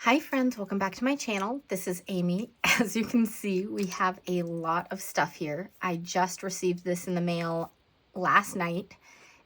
Hi friends, welcome back to my channel. This is Amy. As you can see, we have a lot of stuff here. I just received this in the mail last night,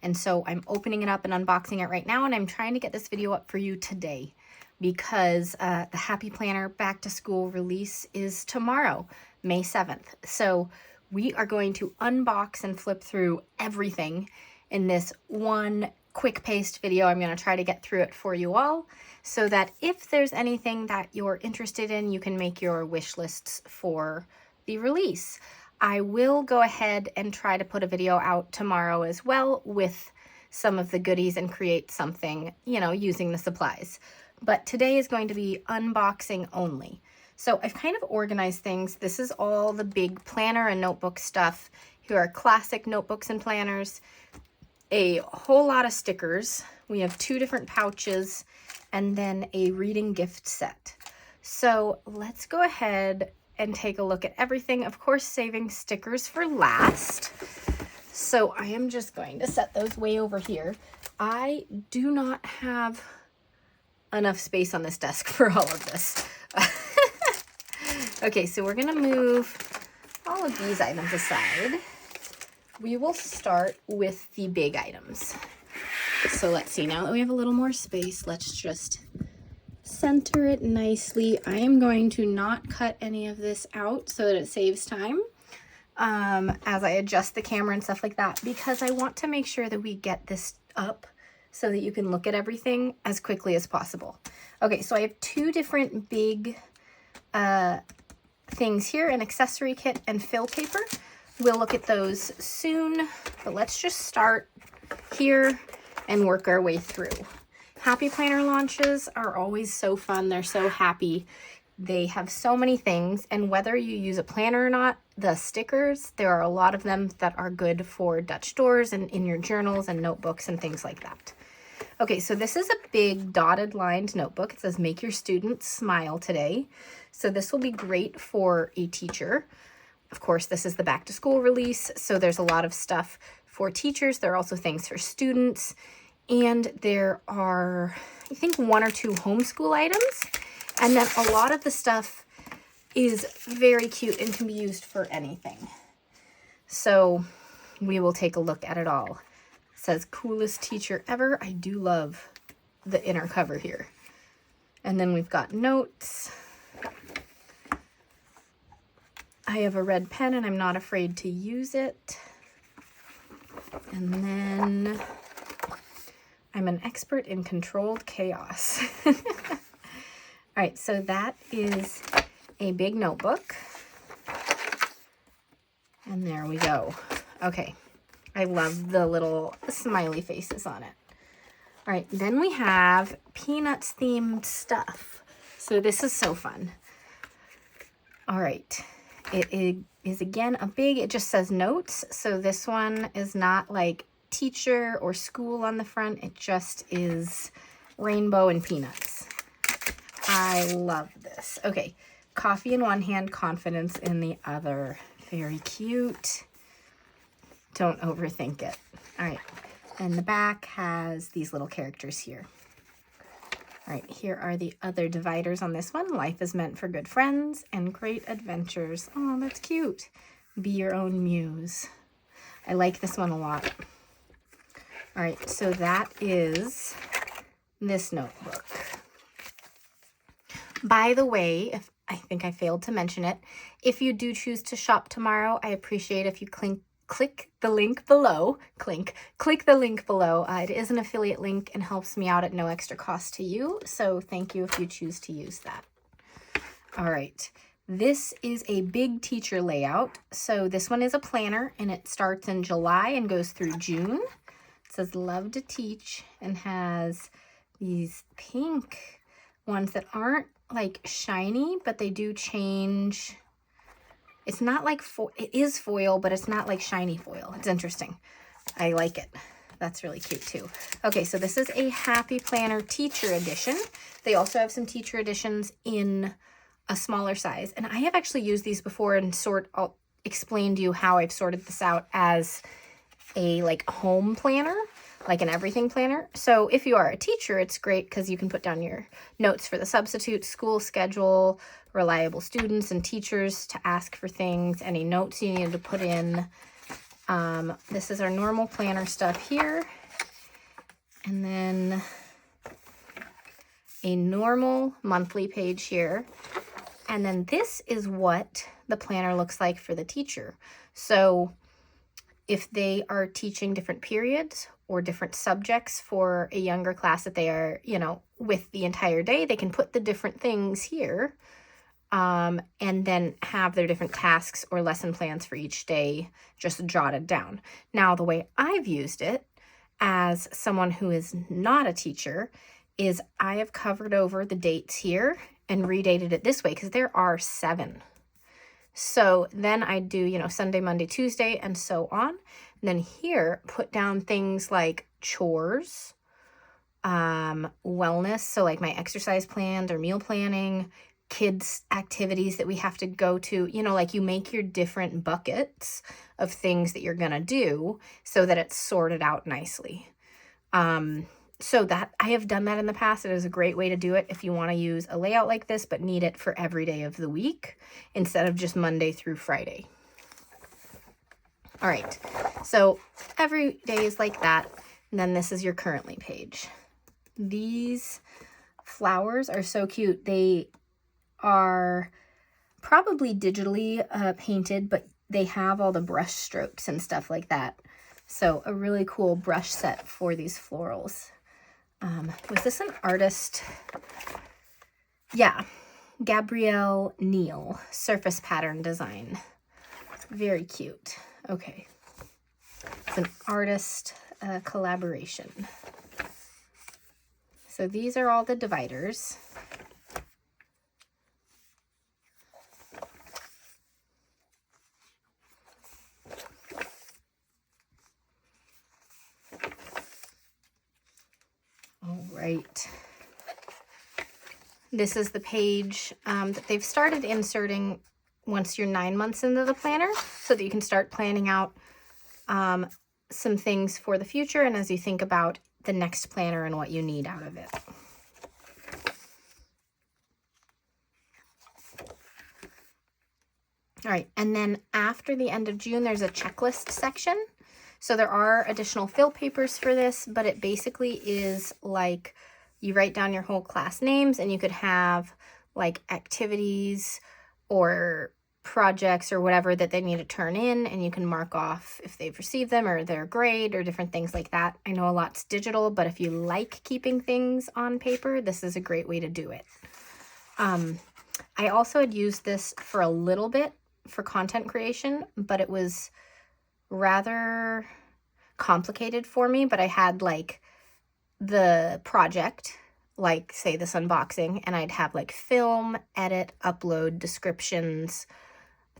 and so I'm opening it up and unboxing it right now, and I'm trying to get this video up for you today because the Happy Planner back to school release is tomorrow, May 7th. So we are going to unbox and flip through everything in this one quick-paced video. I'm going to try to get through it for you all so that if there's anything that you're interested in, you can make your wish lists for the release. I will go ahead and try to put a video out tomorrow as well with some of the goodies and create something, using the supplies. But today is going to be unboxing only. So I've kind of organized things. This is all the big planner and notebook stuff. Here are classic notebooks and planners, a whole lot of stickers. We have 2 different pouches and then a reading gift set. So let's go ahead and take a look at everything. Of course, saving stickers for last. So I am just going to set those way over here. I do not have enough space on this desk for all of this. Okay, so we're gonna move all of these items aside. We will start with the big items. So let's see, now that we have a little more space, let's just center it nicely. I am going to not cut any of this out so that it saves time as I adjust the camera and stuff like that, because I want to make sure that we get this up so that you can look at everything as quickly as possible. Okay, so I have 2 different big things here, an accessory kit and fill paper. We'll look at those soon, but let's just start here and work our way through. Happy Planner launches are always so fun. They're so happy. They have so many things, and whether you use a planner or not, the stickers, there are a lot of them that are good for Dutch doors and in your journals and notebooks and things like that. Okay, so this is a big dotted lined notebook. It says, "Make your students smile today." So this will be great for a teacher. Of course, this is the back to school release, so there's a lot of stuff for teachers. There are also things for students, and there are, I think, 1 or 2 homeschool items, and then a lot of the stuff is very cute and can be used for anything. So we will take a look at it all. It says, "Coolest teacher ever." I do love the inner cover here. And then we've got notes. I have a red pen and I'm not afraid to use it. And then I'm an expert in controlled chaos. All right, so that is a big notebook. And there we go. Okay, I love the little smiley faces on it. All right, then we have Peanuts themed stuff. So this is so fun. All right. It is again it just says notes. So this one is not like teacher or school on the front. It just is rainbow and peanuts. I love this. Okay, coffee in one hand, confidence in the other. Very cute. Don't overthink it. All right, and the back has these little characters here. All right, here are the other dividers on this one. Life is meant for good friends and great adventures. Oh, that's cute. Be your own muse. I like this one a lot. All right, so that is this notebook. By the way, I think I failed to mention it, if you do choose to shop tomorrow, I appreciate if you click the link below. Click the link below. It is an affiliate link and helps me out at no extra cost to you. So thank you if you choose to use that. All right. This is a big teacher layout. So this one is a planner and it starts in July and goes through June. It says "Love to Teach" and has these pink ones that aren't like shiny, but they do change. It's not like it is foil, but it's not like shiny foil. It's interesting. I like it. That's really cute too. Okay, so this is a Happy Planner Teacher Edition. They also have some teacher editions in a smaller size. And I have actually used these before and I'll explain to you how I've sorted this out as a like home planner. like an everything planner. So if you are a teacher, it's great because you can put down your notes for the substitute, school schedule, reliable students and teachers to ask for things, any notes you need to put in. This is our normal planner stuff here. And then a normal monthly page here. And then this is what the planner looks like for the teacher. So if they are teaching different periods or different subjects for a younger class that they are, you know, with the entire day, they can put the different things here, and then have their different tasks or lesson plans for each day just jotted down. Now, the way I've used it as someone who is not a teacher is I have covered over the dates here and redated it this way because there are 7. So then I do, you know, Sunday, Monday, Tuesday, and so on. And then here, put down things like chores, wellness, so like my exercise plans or meal planning, kids' activities that we have to go to, you know, like you make your different buckets of things that you're going to do so that it's sorted out nicely. So that I have done that in the past. It is a great way to do it if you want to use a layout like this, but need it for every day of the week instead of just Monday through Friday. All right, so every day is like that. And then this is your currently page. These flowers are so cute. They are probably digitally painted, but they have all the brush strokes and stuff like that. So a really cool brush set for these florals. Was this an artist? Yeah, Gabrielle Neal, surface pattern design. Very cute. Okay, it's an artist collaboration. So these are all the dividers. All right. This is the page that they've started inserting once you're 9 months into the planner so that you can start planning out some things for the future and as you think about the next planner and what you need out of it. All right, and then after the end of June, there's a checklist section. So there are additional fill papers for this, but it basically is like you write down your whole class names and you could have like activities or projects or whatever that they need to turn in, and you can mark off if they've received them or their grade or different things like that. I know a lot's digital, but if you like keeping things on paper, this is a great way to do it. I also had used this for a little bit for content creation, but it was rather complicated for me. But I had like the project, like say this unboxing, and I'd have like film, edit, upload, descriptions,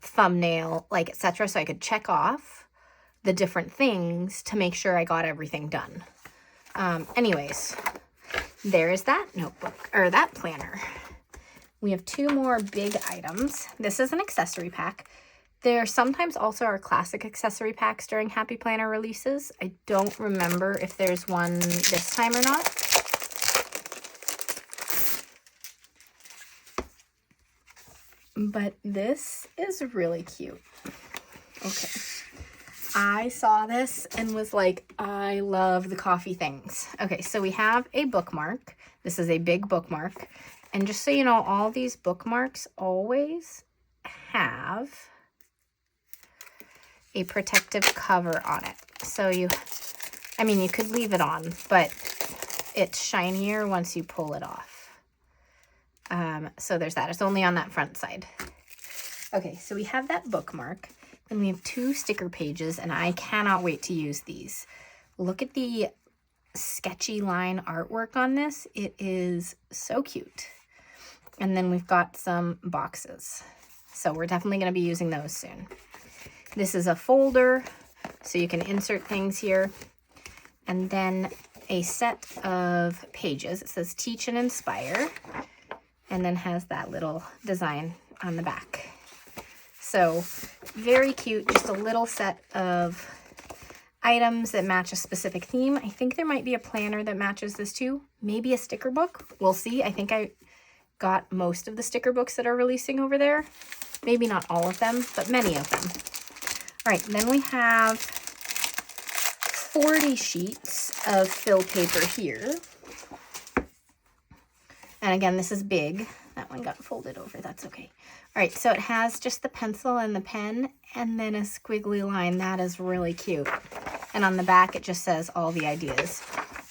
thumbnail, like etc. So I could check off the different things to make sure I got everything done. Anyways, there is that notebook or that planner. We have 2 more big items. This is an accessory pack. There sometimes also are classic accessory packs during Happy Planner releases. I don't remember if there's one this time or not. But this is really cute. Okay. I saw this and was like, I love the coffee things. Okay, so we have a bookmark. This is a big bookmark. And just so you know, all these bookmarks always have a protective cover on it. So you could leave it on, but it's shinier once you pull it off. So there's that. It's only on that front side. Okay, so we have that bookmark. Then we have 2 sticker pages, and I cannot wait to use these. Look at the sketchy line artwork on this. It is so cute. And then we've got some boxes. So we're definitely going to be using those soon. This is a folder, so you can insert things here. And then a set of pages. It says Teach and Inspire, and then has that little design on the back. So very cute, just a little set of items that match a specific theme. I think there might be a planner that matches this too. Maybe a sticker book. We'll see. I think I got most of the sticker books that are releasing over there. Maybe not all of them, but many of them. All right, then we have 40 sheets of fill paper here. And again, this is big. That one got folded over, that's okay. All right, so it has just the pencil and the pen and then a squiggly line. That is really cute. And on the back, it just says all the ideas.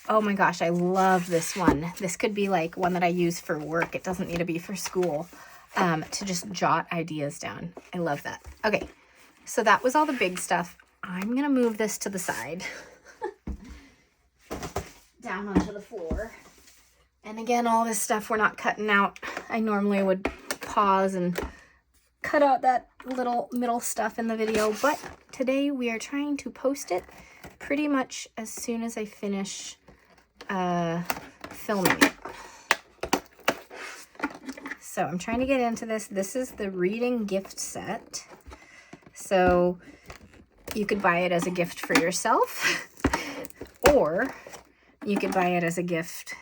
Oh my gosh, I love this one. This could be like one that I use for work. It doesn't need to be for school, to just jot ideas down. I love that. Okay, so that was all the big stuff. I'm gonna move this to the side. Down onto the floor. And again, all this stuff we're not cutting out. I normally would pause and cut out that little middle stuff in the video, but today we are trying to post it pretty much as soon as I finish filming it. So I'm trying to get into this. This is the reading gift set. So you could buy it as a gift for yourself, or you could buy it as a gift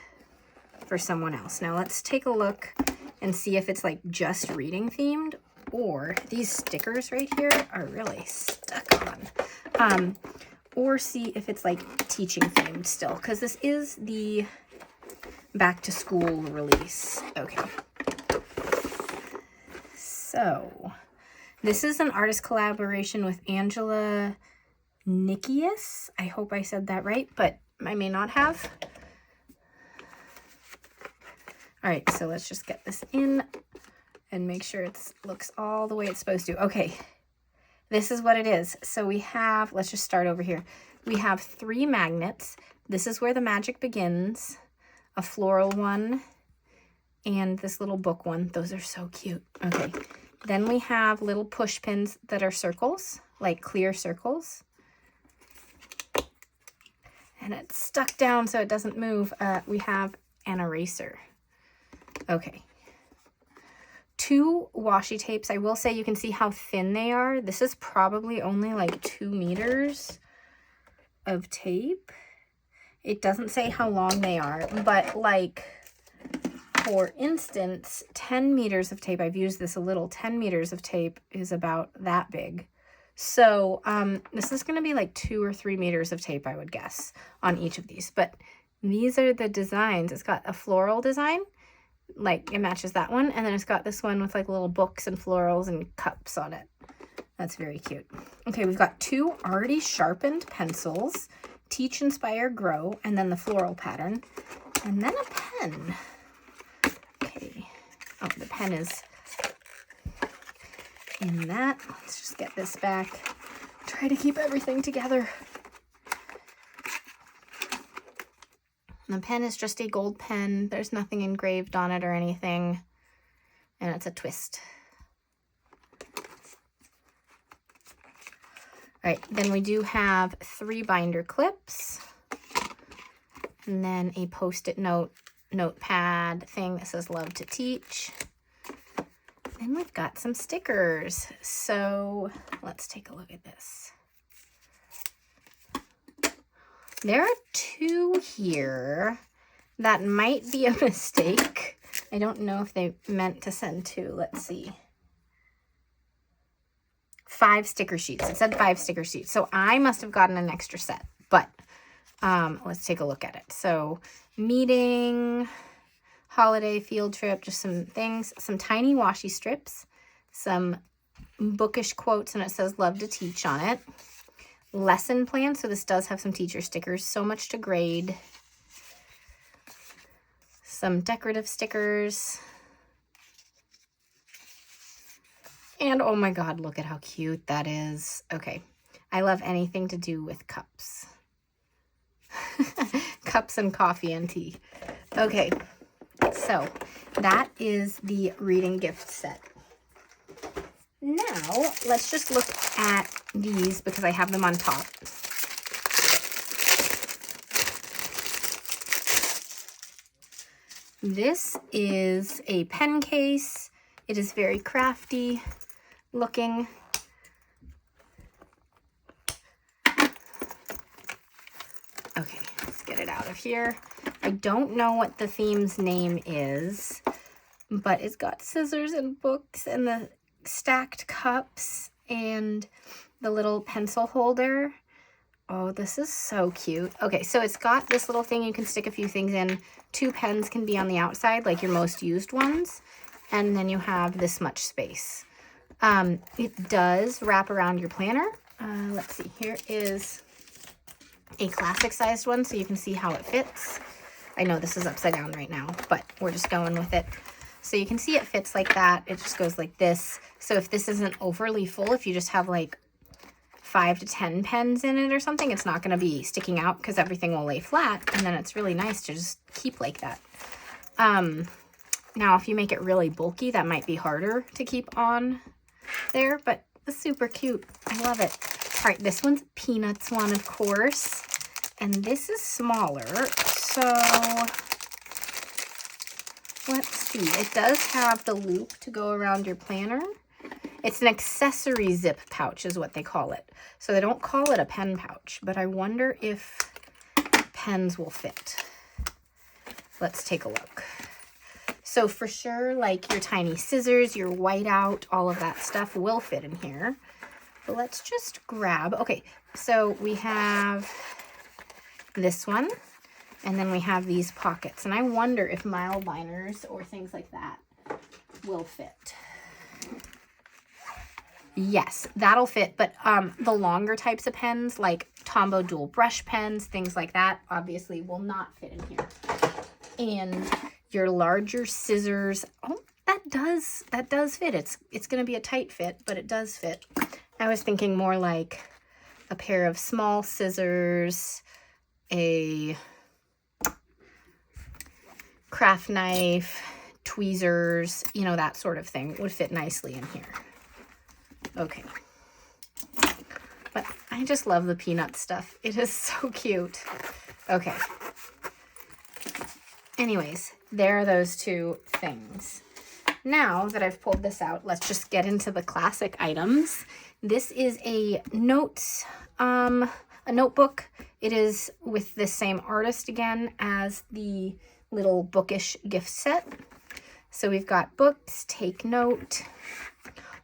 for someone else. Now let's take a look and see if it's like just reading themed, or these stickers right here are really stuck on. Or see if it's like teaching themed still, because this is the back to school release. Okay. So this is an artist collaboration with Angela Nikias. I hope I said that right, but I may not have. All right, so let's just get this in and make sure it looks all the way it's supposed to. Okay, this is what it is. So we have, let's just start over here. We have 3 magnets. This is where the magic begins. A floral one and this little book one. Those are so cute. Okay, then we have little push pins that are circles, like clear circles. And it's stuck down so it doesn't move. We have an eraser. Okay. 2 washi tapes. I will say you can see how thin they are. This is probably only like 2 meters of tape. It doesn't say how long they are, but like, for instance, 10 meters of tape, I've used this a little, 10 meters of tape is about that big. So this is going to be like 2 or 3 meters of tape, I would guess, on each of these. But these are the designs. It's got a floral design, like it matches that one, and then it's got this one with like little books and florals and cups on it. That's very cute. Okay, we've got 2 already sharpened pencils, Teach, Inspire, Grow, and then the floral pattern, and then a pen. Okay, oh, the pen is in that. Let's just get this back. Try to keep everything together. The pen is just a gold pen. There's nothing engraved on it or anything. And it's a twist. All right, then we do have 3 binder clips. And then a post-it notepad thing that says Love to Teach. Then we've got some stickers. So let's take a look at this. There are 2 here that might be a mistake. I don't know if they meant to send 2. Let's see. 5 sticker sheets. It said 5 sticker sheets. So I must have gotten an extra set, but let's take a look at it. So meeting, holiday, field trip, just some things, some tiny washi strips, some bookish quotes, and it says Love to Teach on it. Lesson plan, so this does have some teacher stickers, so much to grade. Some decorative stickers. And oh my god, look at how cute that is. Okay, I love anything to do with cups. Cups and coffee and tea. Okay, so that is the reading gift set. Now, let's just look at these because I have them on top. This is a pen case. It is very crafty looking. get it out of here. I don't know what the theme's name is, but it's got scissors and books and the stacked cups and the little pencil holder. Oh, this is so cute. Okay, so it's got this little thing you can stick a few things in. 2 pens can be on the outside, like your most used ones. And then you have this much space. It does wrap around your planner. Let's see, here is a classic sized one so you can see how it fits. I know this is upside down right now, but we're just going with it. So you can see it fits like that. It just goes like this. So if this isn't overly full, if you just have like 5 to 10 pens in it or something, it's not going to be sticking out because everything will lay flat, and then it's really nice to just keep like that. Now if you make it really bulky, that might be harder to keep on there, but it's super cute. I love it. All right, this one's Peanuts one, of course, and this is smaller, so let's see. It does have the loop to go around your planner. It's an accessory zip pouch is what they call it. So they don't call it a pen pouch, but I wonder if pens will fit. Let's take a look. So for sure, like your tiny scissors, your whiteout, all of that stuff will fit in here. But let's just grab, okay, so we have this one, and then we have these pockets. And I wonder if mild liners or things like that will fit. Yes, that'll fit, but the longer types of pens, like Tombow dual brush pens, things like that, obviously will not fit in here. And your larger scissors, oh, that does fit. It's going to be a tight fit, but it does fit. I was thinking more like a pair of small scissors, a craft knife, tweezers, you know, that sort of thing would fit nicely in here. Okay, but I just love the Peanut stuff. It is so cute. Okay. Anyways, there are those 2 things. Now that I've pulled this out, let's just get into the classic items. This is a notes, a notebook. It is with the same artist again as the little bookish gift set. So we've got books, take note.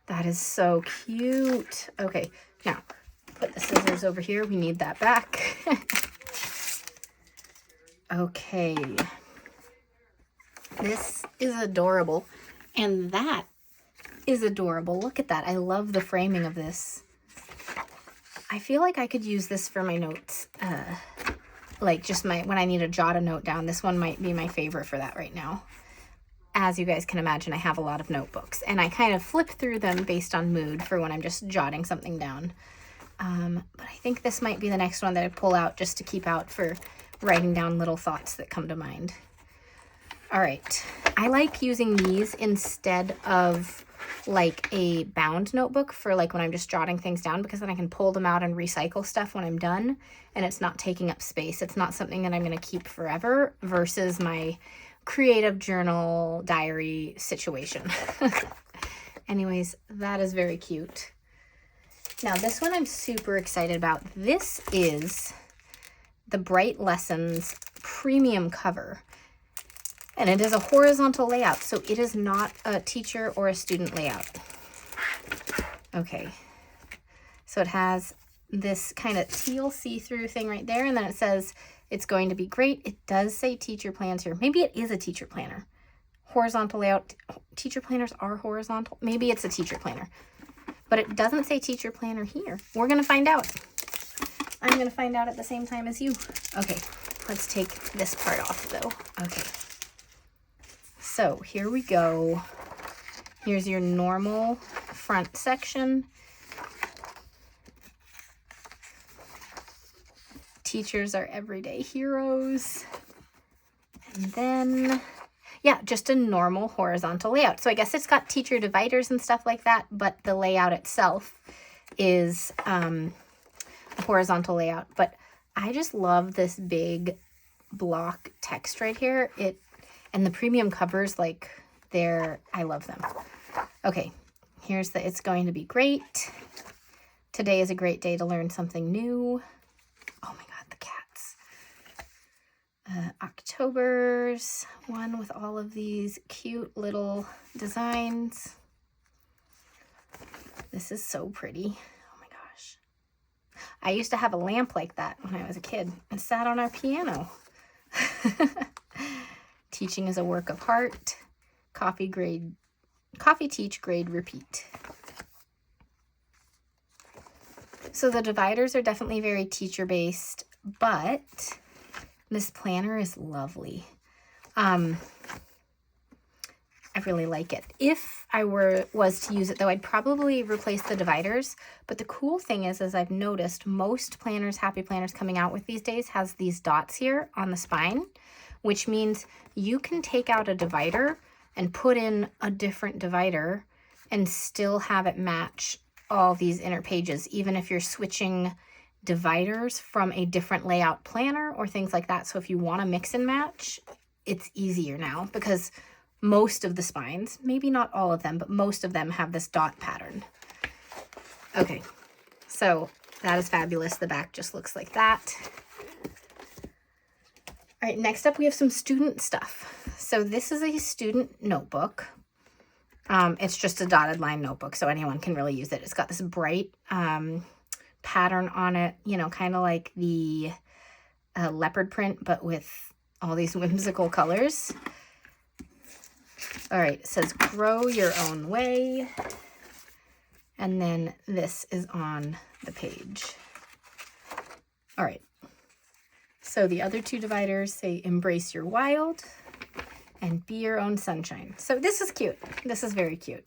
That is so cute. Okay, now put the scissors over here. We need that back. Okay. This is adorable. And that is adorable. Look at that. I love the framing of this. I feel like I could use this for my notes. Like just when I need to jot a note down. This one might be my favorite for that right now. As you guys can imagine, I have a lot of notebooks, and I kind of flip through them based on mood for when I'm just jotting something down. But I think this might be the next one that I pull out just to keep out for writing down little thoughts that come to mind. All right, I like using these instead of like a bound notebook for like when I'm just jotting things down, because then I can pull them out and recycle stuff when I'm done, and it's not taking up space. It's not something that I'm going to keep forever versus my creative journal diary situation. Anyways, that is very cute. Now this one I'm super excited about. This is the Bright Lessons premium cover, and it is a horizontal layout, so it is not a teacher or a student layout. Okay, so it has this kind of teal see-through thing right there, and then it says it's going to be great. It does say teacher plans here. Maybe it is a teacher planner. Horizontal layout. Teacher planners are horizontal. Maybe it's a teacher planner. But it doesn't say teacher planner here. We're going to find out. I'm going to find out at the same time as you. Okay, let's take this part off though. Okay. So here we go. Here's your normal front section. Teachers are everyday heroes. And then, yeah, just a normal horizontal layout. So I guess it's got teacher dividers and stuff like that, but the layout itself is a horizontal layout. But I just love this big block text right here. And the premium covers, like, I love them. Okay, here's it's going to be great. Today is a great day to learn something new. Oh my God, the cats. October's one with all of these cute little designs. This is so pretty. Oh my gosh. I used to have a lamp like that when I was a kid and sat on our piano. Teaching is a work of heart. Coffee, teach, grade, repeat. So the dividers are definitely very teacher-based, but this planner is lovely. I really like it. If I was to use it though, I'd probably replace the dividers. But the cool thing is I've noticed most planners, happy planners coming out with these days has these dots here on the spine, which means you can take out a divider and put in a different divider and still have it match all these inner pages, even if you're switching dividers from a different layout planner or things like that. So if you want to mix and match, it's easier now because most of the spines, maybe not all of them, but most of them have this dot pattern. Okay, so that is fabulous. The back just looks like that. All right, next up we have some student stuff. So this is a student notebook. It's just a dotted line notebook, so anyone can really use it. It's got this bright pattern on it, you know, kind of like the leopard print, but with all these whimsical colors. All right, it says grow your own way. And then this is on the page. All right, so the other two dividers say embrace your wild and be your own sunshine. So this is cute. This is very cute.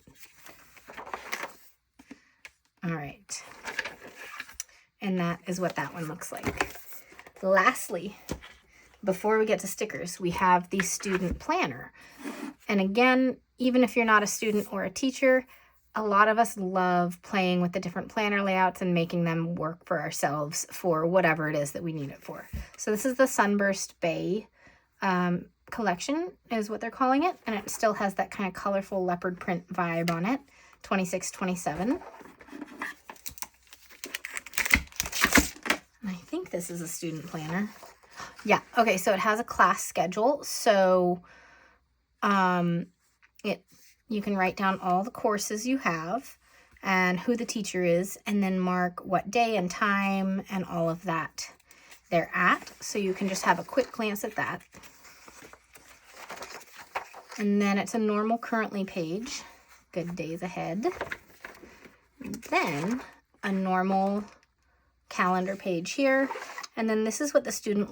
All right. And that is what that one looks like. Lastly, before we get to stickers, we have the student planner. And again, even if you're not a student or a teacher, a lot of us love playing with the different planner layouts and making them work for ourselves for whatever it is that we need it for. So this is the Sunburst Bay collection is what they're calling it, and it still has that kind of colorful leopard print vibe on it. 26-27. And I think this is a student planner. Yeah, okay, so it has a class schedule. So you can write down all the courses you have and who the teacher is, and then mark what day and time and all of that they're at. So you can just have a quick glance at that. And then it's a normal currently page, good days ahead. And then a normal calendar page here. And then this is what the student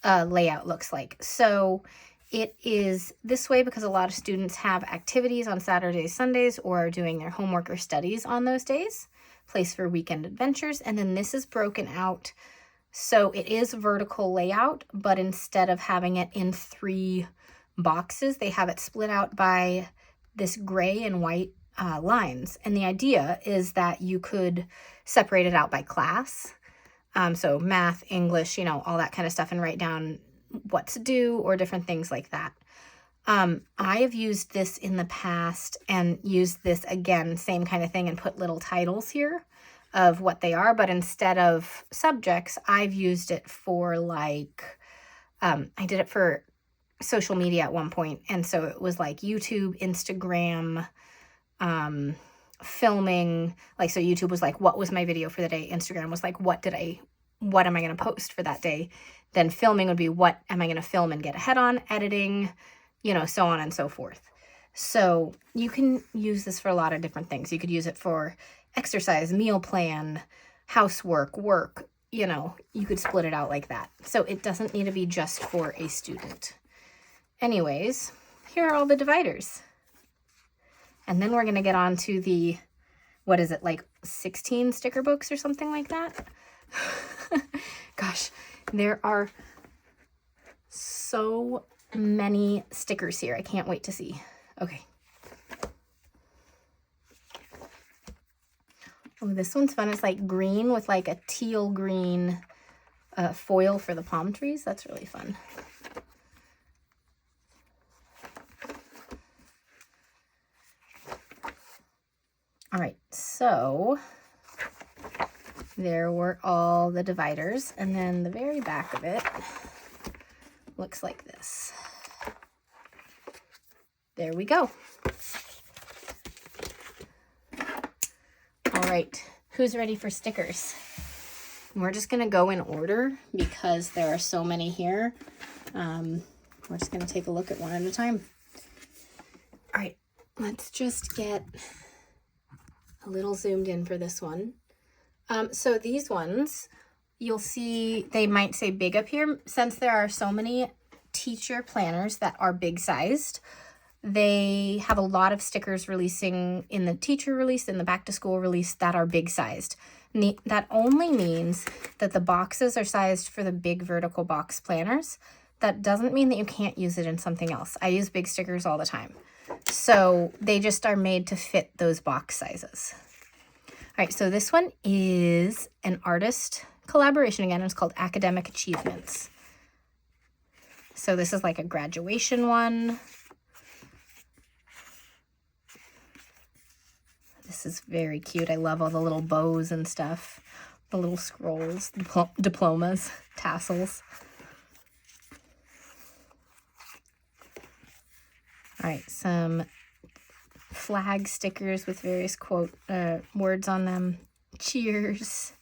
layout looks like. So it is this way because a lot of students have activities on Saturdays, Sundays, or are doing their homework or studies on those days. Place for weekend adventures. And then this is broken out. So it is vertical layout, but instead of having it in 3 boxes, they have it split out by this gray and white lines. And the idea is that you could separate it out by class. So math, English, you know, all that kind of stuff, and write down what's due or different things like that. I have used this in the past and used this again, same kind of thing, and put little titles here of what they are. But instead of subjects, I've used it for like, I did it for social media at one point. And so it was like YouTube, Instagram, filming. Like, so YouTube was like, what was my video for the day? Instagram was like, what am I going to post for that day? Then filming would be, what am I going to film and get ahead on? Editing, you know, so on and so forth. So you can use this for a lot of different things. You could use it for exercise, meal plan, housework, work, you know, you could split it out like that. So it doesn't need to be just for a student. Anyways, here are all the dividers. And then we're going to get on to the, what is it, like 16 sticker books or something like that? Gosh, there are so many stickers here. I can't wait to see. Okay. Oh, this one's fun. It's like green with like a teal green foil for the palm trees. That's really fun. All right, so there were all the dividers, and then the very back of it looks like this. There we go. All right, who's ready for stickers? We're just gonna go in order because there are so many here. We're just gonna take a look at one at a time. All right, let's just get a little zoomed in for this one. So these ones, you'll see they might say big up here. Since there are so many teacher planners that are big sized, they have a lot of stickers releasing in the teacher release, in the back to school release, that are big sized. That only means that the boxes are sized for the big vertical box planners. That doesn't mean that you can't use it in something else. I use big stickers all the time. So they just are made to fit those box sizes. All right, so this one is an artist collaboration again. It's called Academic Achievements. So this is like a graduation one. This is very cute. I love all the little bows and stuff. The little scrolls, diplomas, tassels. All right, some flag stickers with various words on them. Cheers.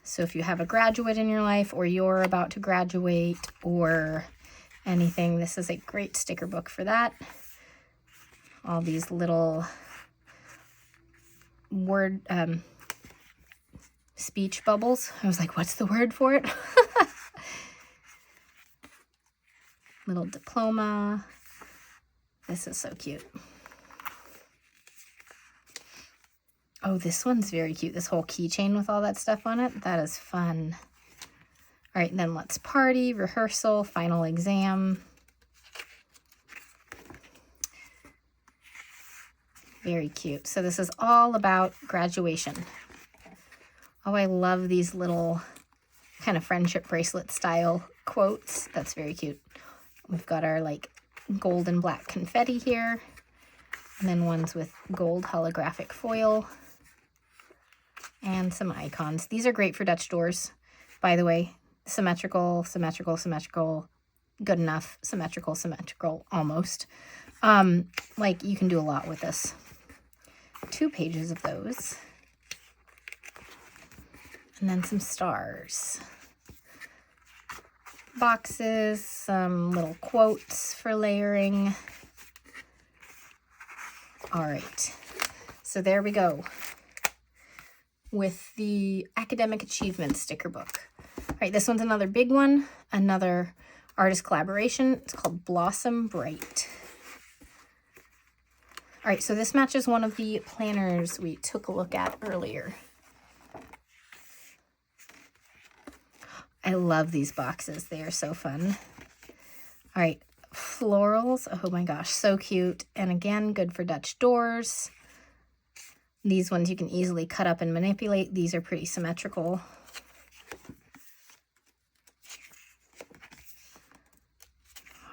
So if you have a graduate in your life, or you're about to graduate, or anything, this is a great sticker book for that. All these little word speech bubbles. I was like, what's the word for it? Little diploma. This is so cute. Oh, this one's very cute. This whole keychain with all that stuff on it. That is fun. All right, then let's party, rehearsal, final exam. Very cute. So this is all about graduation. Oh, I love these little kind of friendship bracelet style quotes. That's very cute. We've got our like gold and black confetti here, and then ones with gold holographic foil, and some icons. These are great for Dutch doors, by the way. Symmetrical, symmetrical, symmetrical, good enough, symmetrical, symmetrical, almost. Like you can do a lot with this. 2 pages of those. And then some stars. Boxes, some little quotes for layering. All right, so there we go with the Academic Achievement sticker book. All right, this one's another big one, another artist collaboration. It's called Blossom Bright. All right, so this matches one of the planners we took a look at earlier. I love these boxes. They are so fun. All right, florals. Oh my gosh, so cute. And again, good for Dutch doors. These ones you can easily cut up and manipulate. These are pretty symmetrical.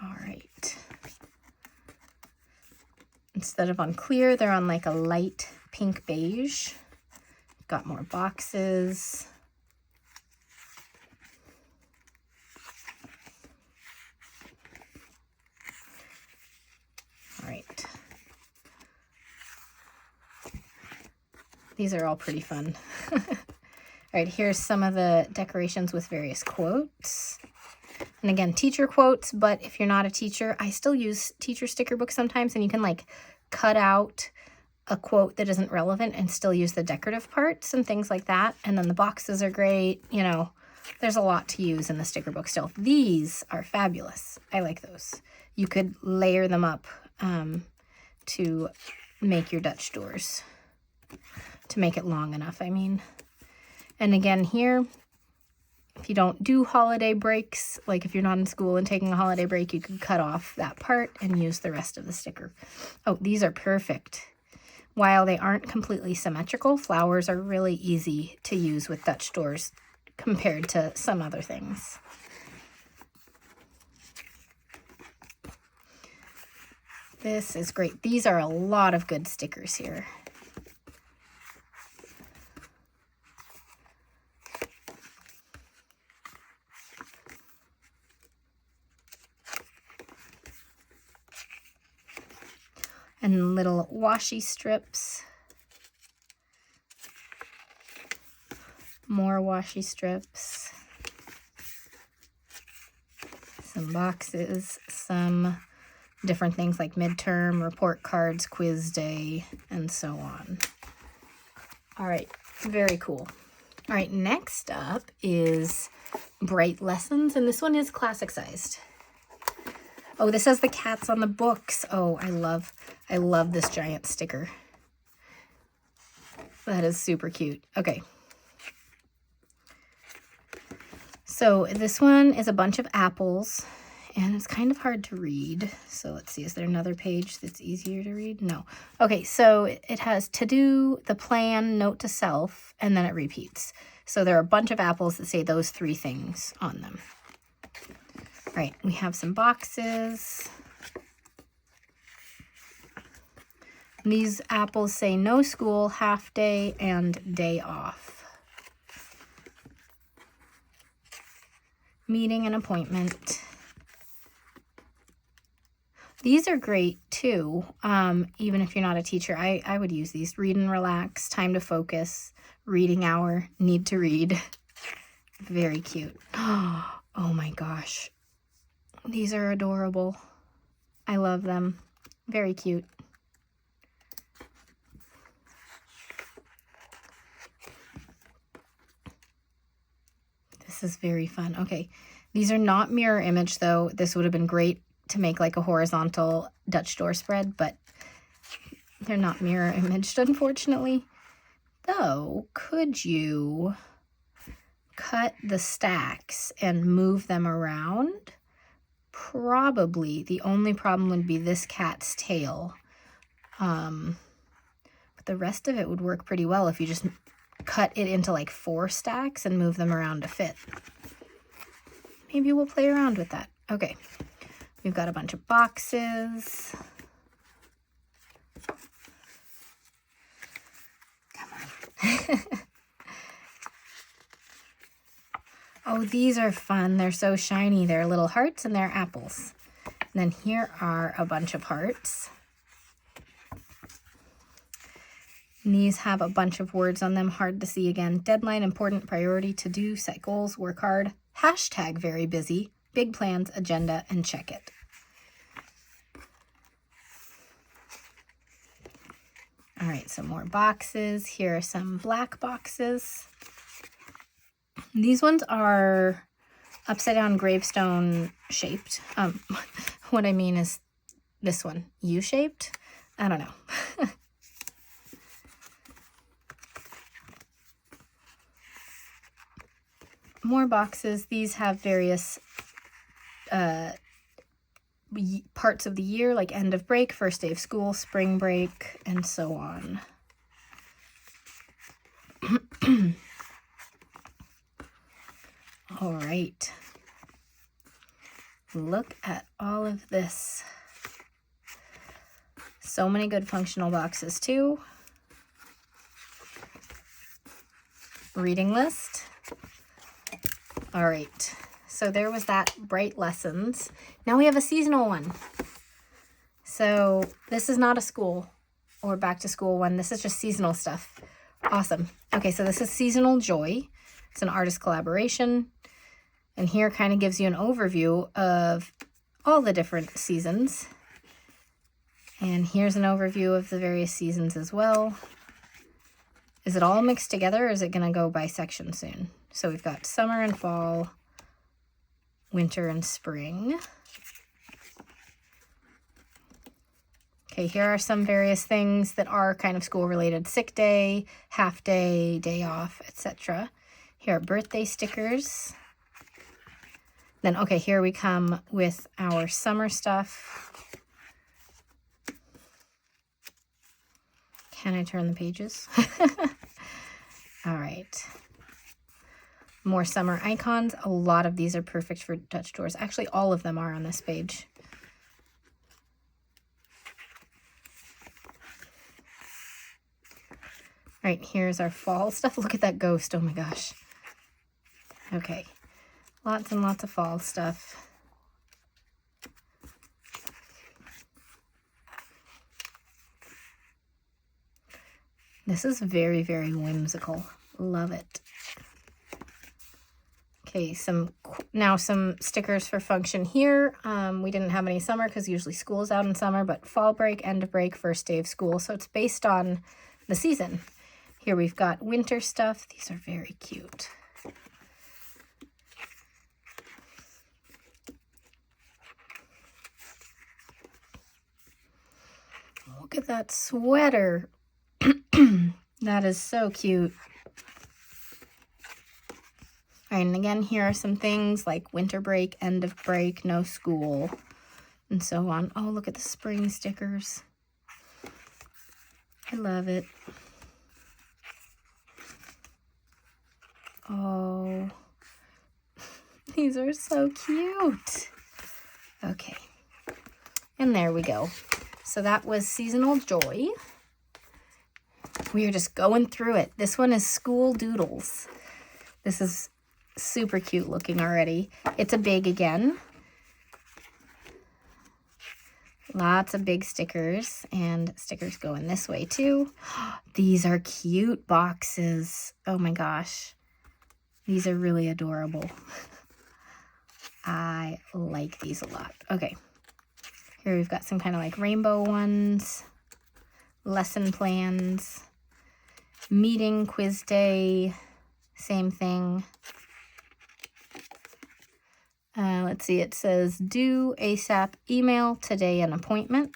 All right. Instead of on clear, they're on like a light pink beige. Got more boxes. All right. These are all pretty fun. All right, here's some of the decorations with various quotes. And again, teacher quotes, but if you're not a teacher, I still use teacher sticker books sometimes, and you can like cut out a quote that isn't relevant and still use the decorative parts and things like that. And then the boxes are great. You know, there's a lot to use in the sticker book still. These are fabulous. I like those. You could layer them up to make your Dutch doors, to make it long enough, I mean. And again here, if you don't do holiday breaks, like if you're not in school and taking a holiday break, you could cut off that part and use the rest of the sticker. Oh, these are perfect. While they aren't completely symmetrical, flowers are really easy to use with Dutch doors compared to some other things. This is great. These are a lot of good stickers here. and little washi strips. More washi strips. Some boxes, some different things like midterm, report cards, quiz day, and so on. All right, very cool. All right, next up is Bright Lessons, and this one is classic sized. Oh, this has the cats on the books. Oh, I love this giant sticker. That is super cute. Okay. So this one is a bunch of apples, and it's kind of hard to read. So let's see, is there another page that's easier to read? No. Okay, so it has to do, the plan, note to self, and then it repeats. So there are a bunch of apples that say those three things on them. All right, we have some boxes. These apples say no school, half day, and day off. Meeting and appointment. These are great too, even if you're not a teacher. I would use these. Read and relax, time to focus, reading hour, need to read. Very cute. Oh my gosh. These are adorable. I love them. Very cute. This is very fun. Okay, these are not mirror image though. This would have been great to make like a horizontal Dutch door spread, but they're not mirror imaged, unfortunately. Though, could you cut the stacks and move them around? Probably. The only problem would be this cat's tail. But the rest of it would work pretty well if you just cut it into like 4 stacks and move them around to fit. Maybe we'll play around with that. Okay, we've got a bunch of boxes. Come on. Oh, these are fun. They're so shiny. They're little hearts and they're apples. And then here are a bunch of hearts. And these have a bunch of words on them, hard to see again. Deadline, important, priority, to do, set goals, work hard, hashtag very busy, big plans, agenda, and check it. All right, some more boxes. Here are some black boxes. These ones are upside down gravestone shaped. What I mean is this one, U-shaped. I don't know. More boxes. These have various parts of the year, like end of break, first day of school, spring break, and so on. All right. Look at all of this. So many good functional boxes too. Reading list. All right, so there was that Bright Lessons. Now we have a seasonal one. So this is not a school or back to school one. This is just seasonal stuff. Awesome. Okay, so this is Seasonal Joy. It's an artist collaboration. And here kind of gives you an overview of all the different seasons. And here's an overview of the various seasons as well. Is it all mixed together or is it going to go by section soon? So we've got summer and fall, winter and spring. Okay, here are some various things that are kind of school related. Sick day, half day, day off, etc. Here are birthday stickers. Then, okay, here we come with our summer stuff. Can I turn the pages? All right. More summer icons. A lot of these are perfect for Dutch doors. Actually, all of them are on this page. All right, here's our fall stuff. Look at that ghost. Oh my gosh. Okay. Lots and lots of fall stuff. This is very, very whimsical. Love it. Okay, now some stickers for function here. We didn't have any summer because usually school's out in summer, but fall break, end of break, first day of school. So it's based on the season. Here we've got winter stuff. These are very cute. Look at that sweater. That is so cute. All right, and again, here are some things like winter break, end of break, no school, and so on. Oh, look at the spring stickers. I love it. Oh, these are so cute. Okay, and there we go. So that was Seasonal Joy. We are just going through it. This one is School Doodles. This is super cute looking already. It's a big again. Lots of big stickers, and stickers go in this way too. These are cute boxes. Oh my gosh. These are really adorable. I like these a lot. Okay. Here we've got some kind of like rainbow ones, lesson plans, meeting, quiz day, same thing. Let's see, it says due ASAP, email today an appointment.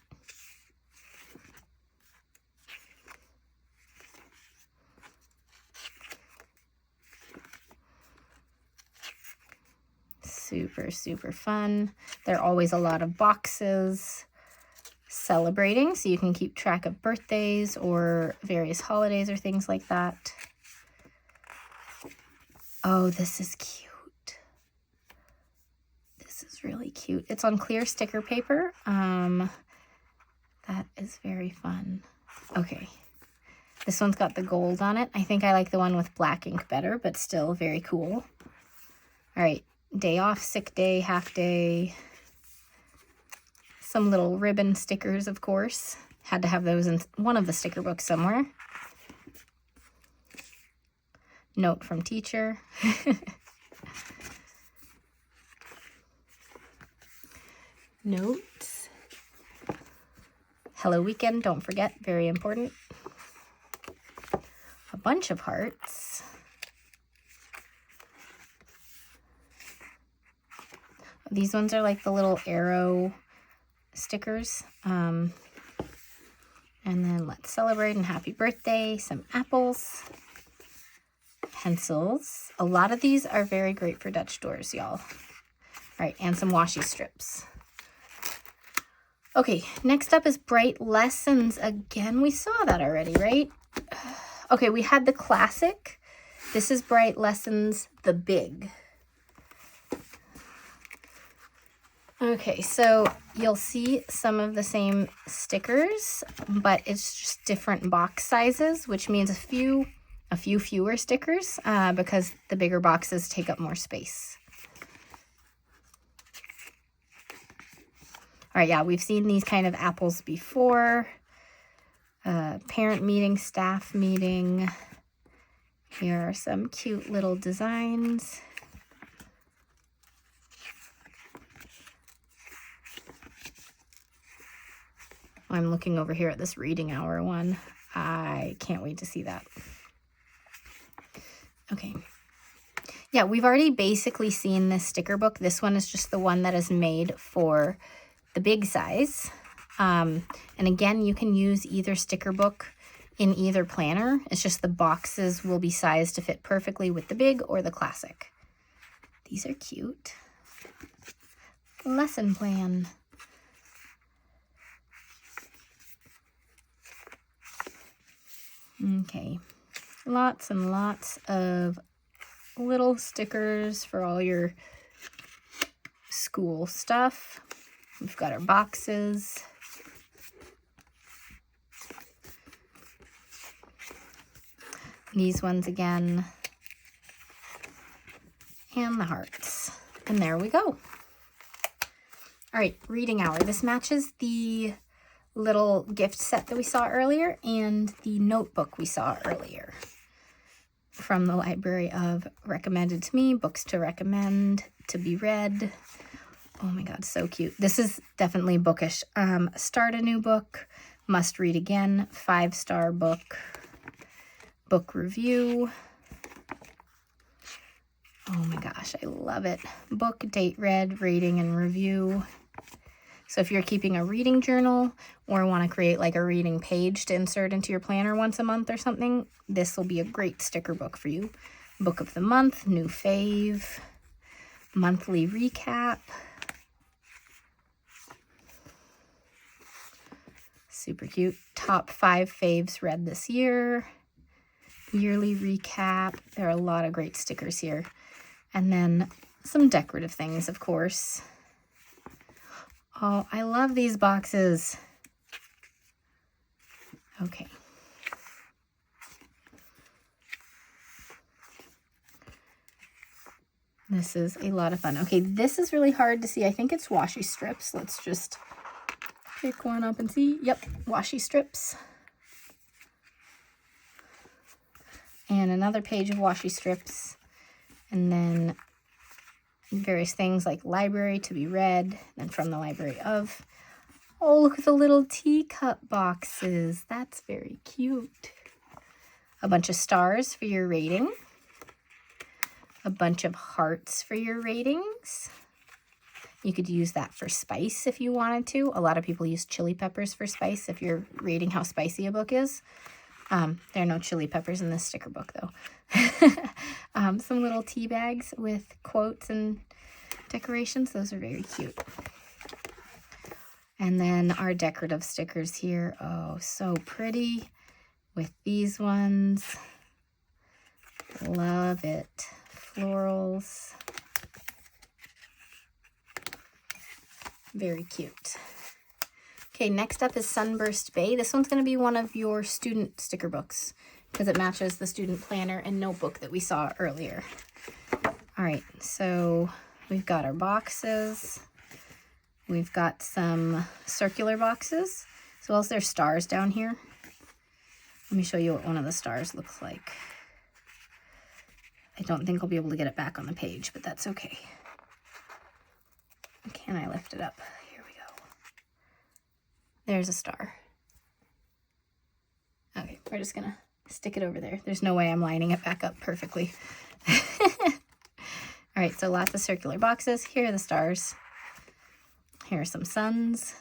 Super, super fun. There are always a lot of boxes celebrating, so you can keep track of birthdays or various holidays or things like that. Oh, this is cute. This is really cute. It's on clear sticker paper. That is very fun. Okay. This one's got the gold on it. I think I like the one with black ink better, but still very cool. All right. Day off, sick day, half day. Some little ribbon stickers, of course. Had to have those in one of the sticker books somewhere. Note from teacher. Notes. Hello weekend, don't forget, very important. A bunch of hearts. These ones are like the little arrow stickers. And then let's celebrate and happy birthday. Some apples. Pencils. A lot of these are very great for Dutch doors, y'all. All right, and some washi strips. Okay, next up is Bright Lessons. Again, we saw that already, right? Okay, we had the classic. This is Bright Lessons, the big. Okay, so you'll see some of the same stickers, but it's just different box sizes, which means a few fewer stickers because the bigger boxes take up more space. All right, yeah, we've seen these kind of apples before. Parent meeting, staff meeting. Here are some cute little designs. I'm looking over here at this reading hour one. I can't wait to see that. Okay. Yeah, we've already basically seen this sticker book. This one is just the one that is made for the big size. And again, you can use either sticker book in either planner. It's just the boxes will be sized to fit perfectly with the big or the classic. These are cute. Lesson plan. Okay, lots and lots of little stickers for all your school stuff. We've got our boxes. These ones again. And the hearts. And there we go. All right, reading hour. This matches the little gift set that we saw earlier and the notebook we saw earlier from the library of recommended to me, books to recommend, to be read. Oh my God, so cute. This is definitely bookish. Start a new book, must read again, 5-star book, book review. Oh my gosh, I love it. Book, date read, rating, and review. So if you're keeping a reading journal or want to create like a reading page to insert into your planner once a month or something, this will be a great sticker book for you. Book of the month, new fave, monthly recap. Super cute. Top 5 faves read this year. Yearly recap. There are a lot of great stickers here. And then some decorative things, of course. Oh, I love these boxes. Okay. This is a lot of fun. Okay, this is really hard to see. I think it's washi strips. Let's just pick one up and see. Yep, washi strips. And another page of washi strips. And then various things like library to be read, and from the library of. Oh, look at the little teacup boxes. That's very cute. A bunch of stars for your rating. A bunch of hearts for your ratings. You could use that for spice if you wanted to. A lot of people use chili peppers for spice if you're rating how spicy a book is. There are no chili peppers in this sticker book, though. Some little tea bags with quotes and decorations. Those are very cute. And then our decorative stickers here. Oh, so pretty with these ones. Love it. Florals. Very cute. Okay, next up is Sunburst Bay. This one's going to be one of your student sticker books because it matches the student planner and notebook that we saw earlier. All right, so we've got our boxes. We've got some circular boxes, as well as there's stars down here. Let me show you what one of the stars looks like. I don't think I'll be able to get it back on the page, but that's okay. Can I lift it up? Here we go. There's a star. Okay, we're just gonna stick it over there. There's no way I'm lining it back up perfectly. All right, so lots of circular boxes. Here are the stars. Here are some suns.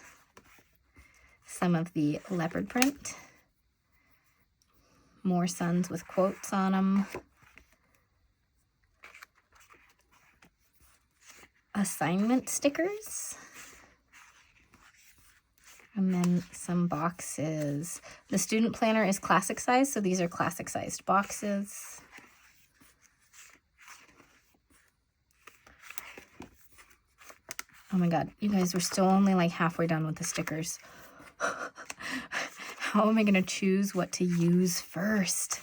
Some of the leopard print. More suns with quotes on them. Assignment stickers. And then some boxes. The student planner is classic size, so these are classic sized boxes. Oh my God, you guys, we're still only like halfway done with the stickers. How am I gonna choose what to use first?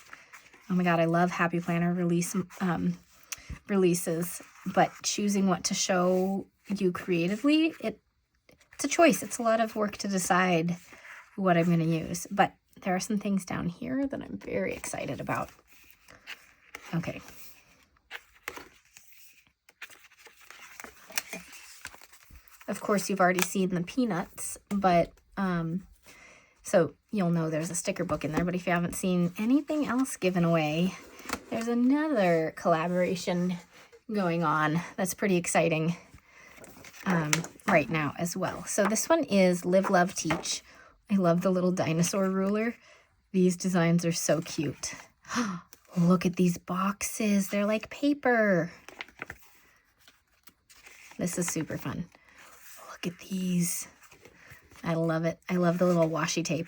Oh my God, I love Happy Planner releases, but choosing what to show you creatively, it's a choice. It's a lot of work to decide what I'm going to use, but there are some things down here that I'm very excited about. Okay. Of course, you've already seen the peanuts, but so you'll know there's a sticker book in there, but if you haven't seen anything else given away, there's another collaboration going on that's pretty exciting right now as well. So this one is Live, Love, Teach. I love the little dinosaur ruler. These designs are so cute. Look at these boxes. They're like paper. This is super fun. Look at these. I love it. I love the little washi tape.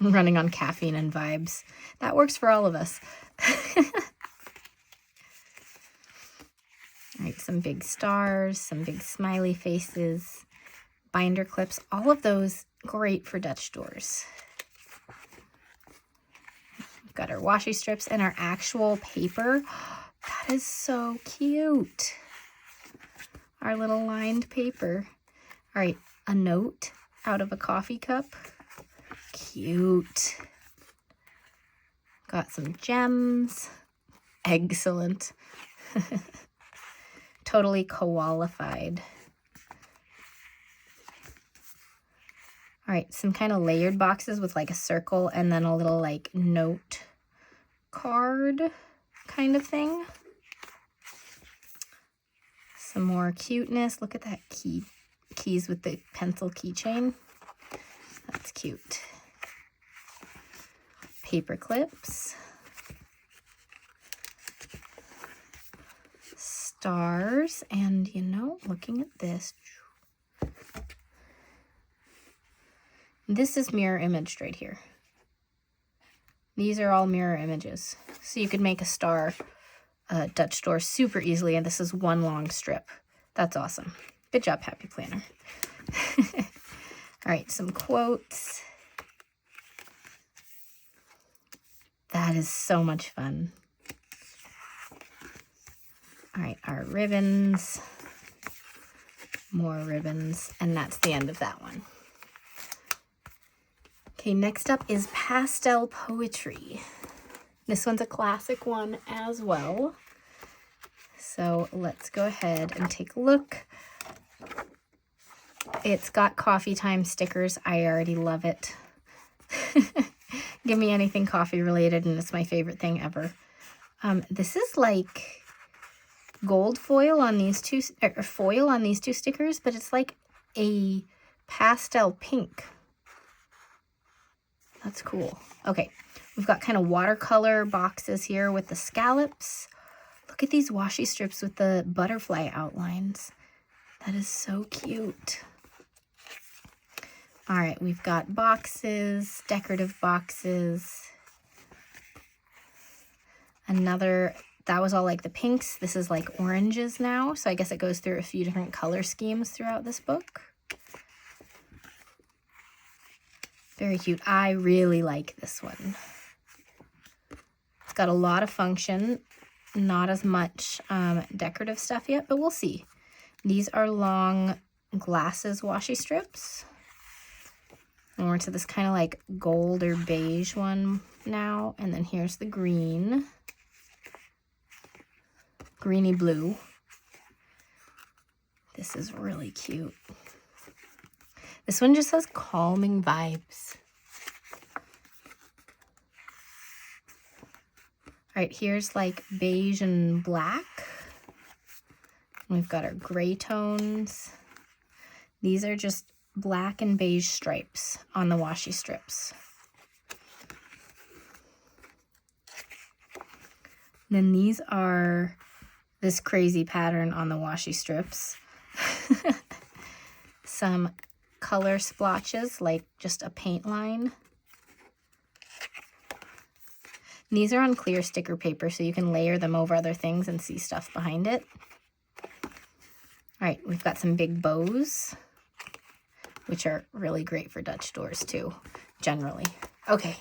I'm running on caffeine and vibes. That works for all of us. All right, some big stars, some big smiley faces, binder clips, all of those great for Dutch doors. We've got our washi strips and our actual paper. That is so cute. Our little lined paper. All right, a note out of a coffee cup. Cute. Got some gems. Excellent. Totally qualified. All right, some kind of layered boxes with like a circle and then a little like note card kind of thing. Some more cuteness. Look at that keys with the pencil keychain. That's cute. Paper clips. Stars. And you know, looking at this, this is mirror imaged right here. These are all mirror images. So you could make a star Dutch door super easily, and this is one long strip. That's awesome. Good job, Happy Planner. All right, some quotes. That is so much fun. All right, our ribbons. More ribbons, and that's the end of that one. Okay, next up is pastel poetry. This one's a classic one as well. So let's go ahead and take a look. It's got coffee time stickers. I already love it. Give me anything coffee related and it's my favorite thing ever. This is like gold foil on these two, or foil on these two stickers, but it's like a pastel pink. That's cool. Okay, we've got kind of watercolor boxes here with the scallops. Look at these washi strips with the butterfly outlines. That is so cute. All right, we've got boxes, decorative boxes. Another, that was all like the pinks. This is like oranges now. So I guess it goes through a few different color schemes throughout this book. Very cute. I really like this one. It's got a lot of function, not as much decorative stuff yet, but we'll see. These are long glasses washi strips. And we're to this kind of like gold or beige one now. And then here's the green. Greeny blue. This is really cute. This one just has calming vibes. All right, here's like beige and black. We've got our gray tones. These are just black and beige stripes on the washi strips. Then these are this crazy pattern on the washi strips. Some color splotches, like just a paint line. And these are on clear sticker paper, so you can layer them over other things and see stuff behind it. All right, we've got some big bows, which are really great for Dutch doors too, generally. Okay.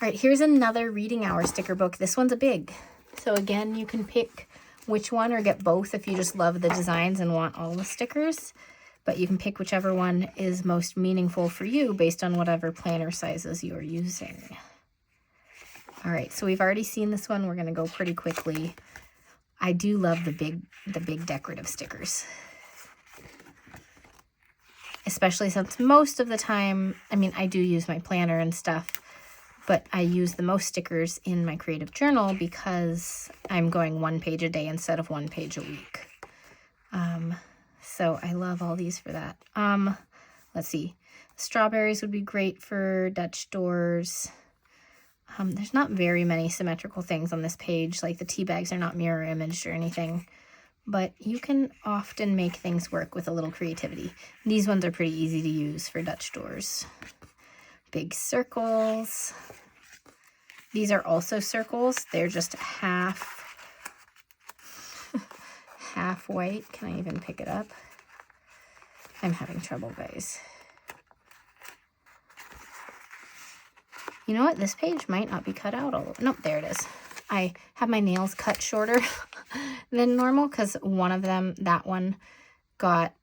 All right, here's another reading hour sticker book. This one's a big. So again, you can pick which one or get both if you just love the designs and want all the stickers. But you can pick whichever one is most meaningful for you based on whatever planner sizes you're using. All right, so we've already seen this one. We're gonna go pretty quickly. I do love the big decorative stickers. Especially since most of the time, I mean, I do use my planner and stuff, but I use the most stickers in my creative journal because I'm going 1 page a day instead of 1 page a week. So I love all these for that. Let's see. Strawberries would be great for Dutch doors. There's not very many symmetrical things on this page. Like the tea bags are not mirror imaged or anything. But you can often make things work with a little creativity. These ones are pretty easy to use for Dutch doors. Big circles. These are also circles. They're just half white. Can I even pick it up? I'm having trouble, guys. You know what? This page might not be cut out all. Nope, there it is. I have my nails cut shorter than normal because one of them, that one, got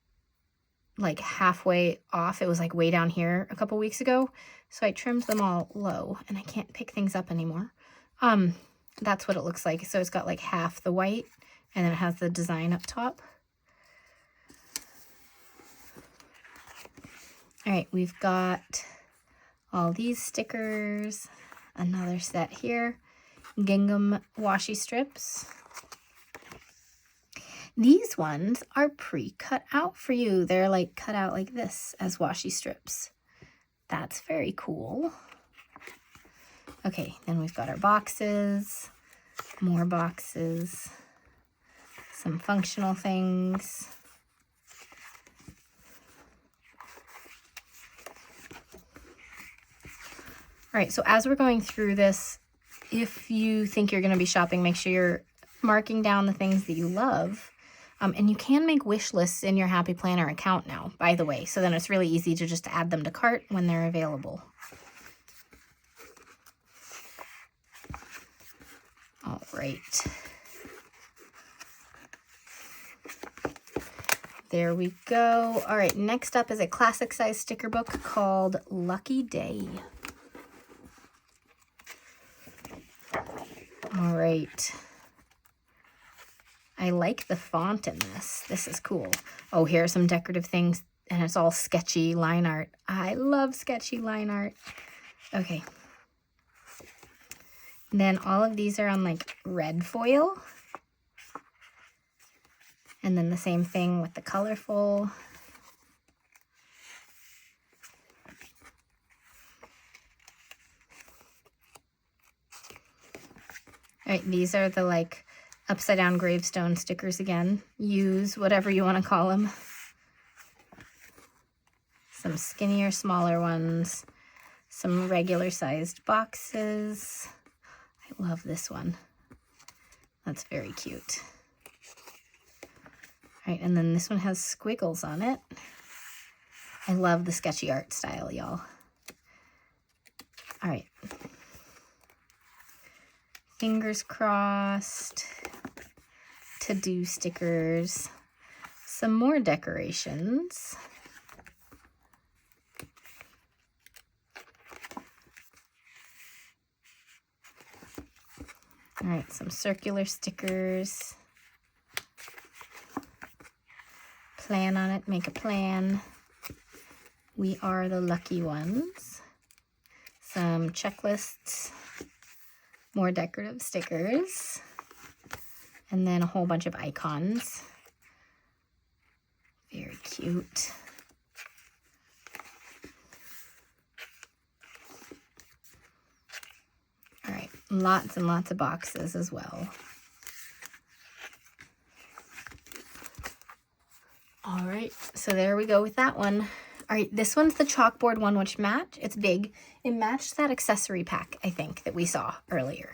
like halfway off. It was like way down here a couple weeks ago. So I trimmed them all low and I can't pick things up anymore. That's what it looks like. So it's got like half the white and then it has the design up top. All right, we've got all these stickers, another set here, gingham washi strips. These ones are pre-cut out for you. They're like cut out like this as washi strips. That's very cool. Okay, then we've got our boxes, more boxes, some functional things. All right, so as we're going through this, if you think you're going to be shopping, make sure you're marking down the things that you love. And you can make wish lists in your Happy Planner account now, by the way. So then it's really easy to just add them to cart when they're available. All right. There we go. All right, next up is a classic size sticker book called Lucky Day. All right. I like the font in this. This is cool. Oh, here are some decorative things, and it's all sketchy line art. I love sketchy line art. Okay. And then all of these are on like red foil. And then the same thing with the colorful. All right, these are the like upside down gravestone stickers again. Use whatever you want to call them. Some skinnier, smaller ones. Some regular sized boxes. I love this one. That's very cute. All right, and then this one has squiggles on it. I love the sketchy art style, y'all. All right. Fingers crossed, to-do stickers, some more decorations. All right, some circular stickers. Plan on it, make a plan. We are the lucky ones. Some checklists. More decorative stickers, and then a whole bunch of icons. Very cute. All right, lots and lots of boxes as well. All right, so there we go with that one. All right, this one's the chalkboard one, which it's big. It matched that accessory pack, I think, that we saw earlier.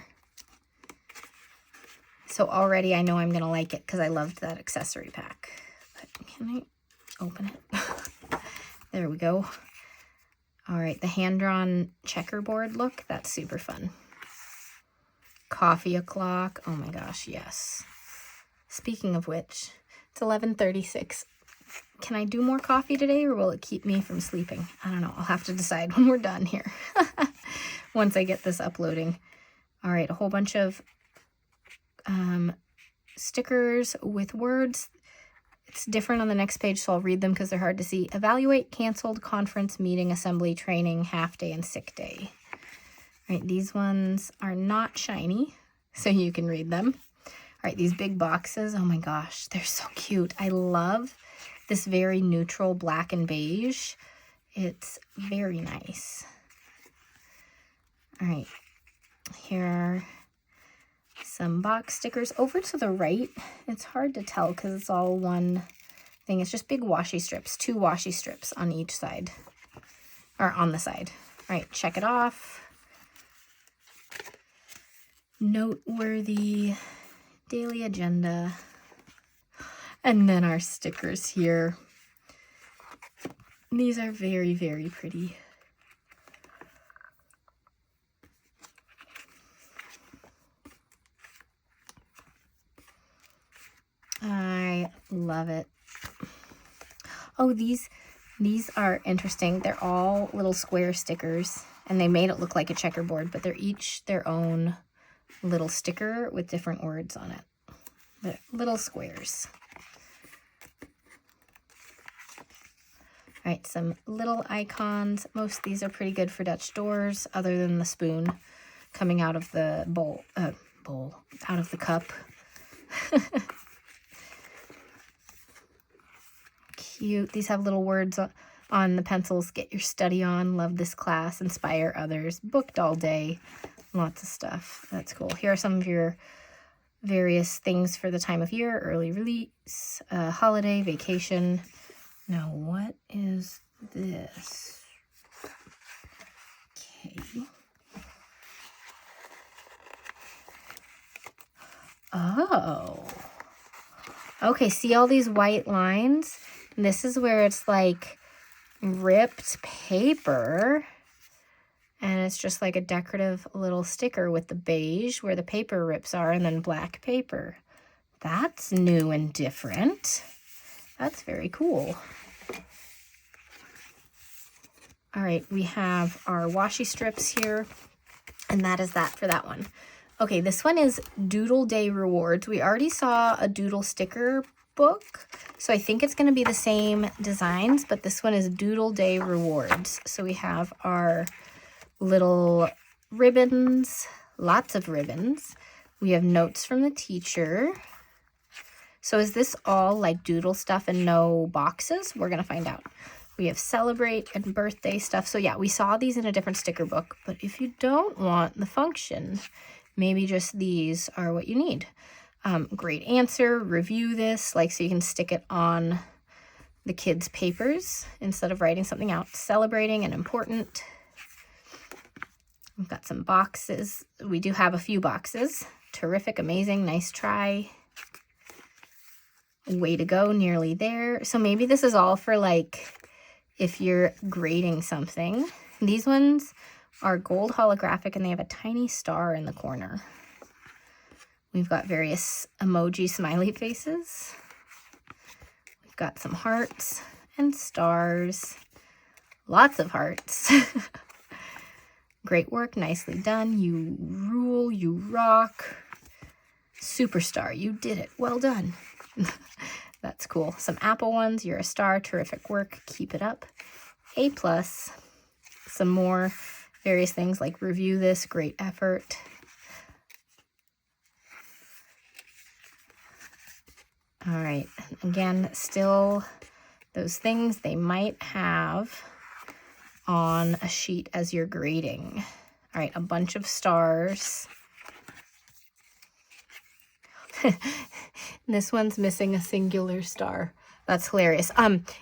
So already I know I'm going to like it because I loved that accessory pack. But can I open it? There we go. All right, the hand-drawn checkerboard look, that's super fun. Coffee o'clock. Oh my gosh, yes. Speaking of which, it's 11:36. Can I do more coffee today, or will it keep me from sleeping? I don't know. I'll have to decide when we're done here. Once I get this uploading. All right, a whole bunch of stickers with words. It's different on the next page, so I'll read them because they're hard to see. Evaluate, canceled, conference, meeting, assembly, training, half day, and sick day. All right, these ones are not shiny, so you can read them. All right, these big boxes. Oh my gosh, they're so cute. I love this very neutral black and beige. It's very nice. All right, here are some box stickers. Over to the right, it's hard to tell because it's all one thing. It's just big washi strips, 2 washi strips on each side, or on the side. All right, check it off. Noteworthy, daily agenda. And then our stickers here. These are very, very pretty. I love it. Oh, these are interesting. They're all little square stickers, and they made it look like a checkerboard, but they're each their own little sticker with different words on it. They're little squares. All right, some little icons. Most of these are pretty good for Dutch doors, other than the spoon coming out of the out of the cup. Cute. These have little words on the pencils. Get your study on. Love this class. Inspire others. Booked all day. Lots of stuff. That's cool. Here are some of your various things for the time of year. Early release, holiday, vacation. Now, what is this? Okay. Oh. Okay, see all these white lines? This is where it's like ripped paper. And it's just like a decorative little sticker with the beige where the paper rips are, and then black paper. That's new and different. That's very cool. All right, we have our washi strips here, and that is that for that one. Okay, this one is Doodle Day Rewards. We already saw a doodle sticker book, so I think it's going to be the same designs, but this one is Doodle Day Rewards. So we have our little ribbons, lots of ribbons. We have notes from the teacher. So is this all like doodle stuff and no boxes? We're going to find out. We have celebrate and birthday stuff. So yeah, we saw these in a different sticker book, but if you don't want the function, maybe just these are what you need. Great answer, review this, like so you can stick it on the kids' papers instead of writing something out. Celebrating and important. We've got some boxes. We do have a few boxes. Terrific, amazing, nice try. Way to go, nearly there. So maybe this is all for like if you're grading something. These ones are gold holographic and they have a tiny star in the corner. We've got various emoji smiley faces. We've got some hearts and stars. Lots of hearts. Great work, nicely done. You rule, you rock. Superstar, you did it. Well done. That's cool. Some apple ones. You're a star. Terrific work. Keep it up. A+. Some more various things like review this. Great effort. All right. Again, still those things they might have on a sheet as you're grading. All right. A bunch of stars. This one's missing a singular star. That's hilarious.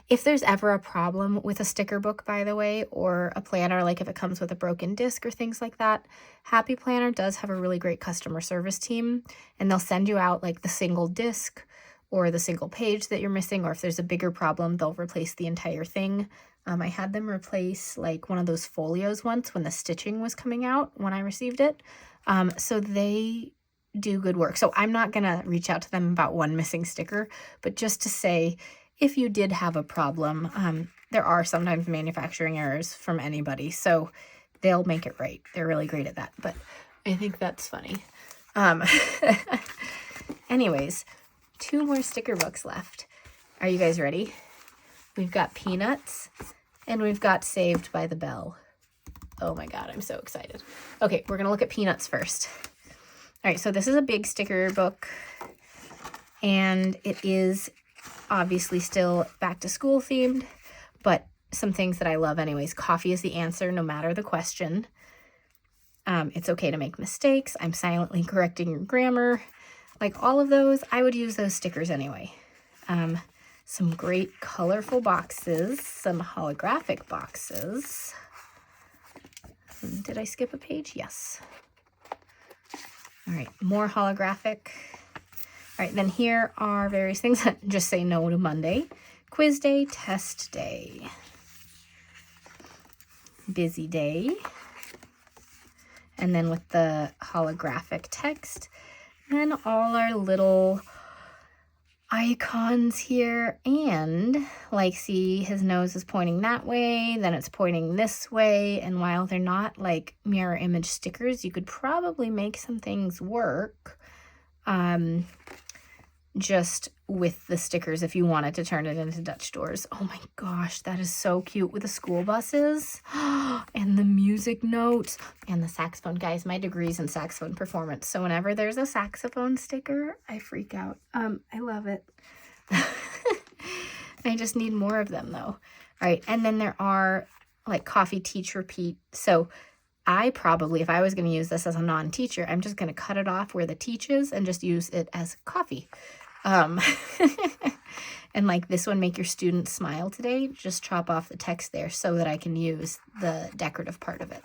If there's ever a problem with a sticker book, by the way, or a planner, like if it comes with a broken disc or things like that, Happy Planner does have a really great customer service team, and they'll send you out like the single disc or the single page that you're missing, or if there's a bigger problem, they'll replace the entire thing. I had them replace like one of those folios once when the stitching was coming out when I received it. So they do good work. So I'm not going to reach out to them about one missing sticker, but just to say, if you did have a problem, there are sometimes manufacturing errors from anybody, so they'll make it right. They're really great at that, but I think that's funny. Anyways, 2 more sticker books left. Are you guys ready? We've got Peanuts and we've got Saved by the Bell. Oh my God, I'm so excited. Okay, we're going to look at Peanuts first. All right, so this is a big sticker book, and it is obviously still back to school themed, but some things that I love anyways. Coffee is the answer, no matter the question. It's okay to make mistakes. I'm silently correcting your grammar. Like all of those, I would use those stickers anyway. Some great colorful boxes, some holographic boxes. Did I skip a page? Yes. All right, more holographic. All right, then here are various things that just say no to Monday. Quiz day, test day. Busy day. And then with the holographic text. And then all our little icons here, and like, see, his nose is pointing that way, then it's pointing this way, and while they're not like mirror image stickers, you could probably make some things work just with the stickers if you wanted to turn it into Dutch doors. Oh my gosh, that is so cute with the school buses and the music notes and the saxophone. Guys, my degree's in saxophone performance, so whenever there's a saxophone sticker, I freak out. I love it. I just need more of them though. All right, and then there are like coffee, teach, repeat. So I probably, if I was going to use this as a non-teacher, I'm just going to cut it off where the teach is and just use it as coffee. And like this one, make your students smile today, just chop off the text there so that I can use the decorative part of it.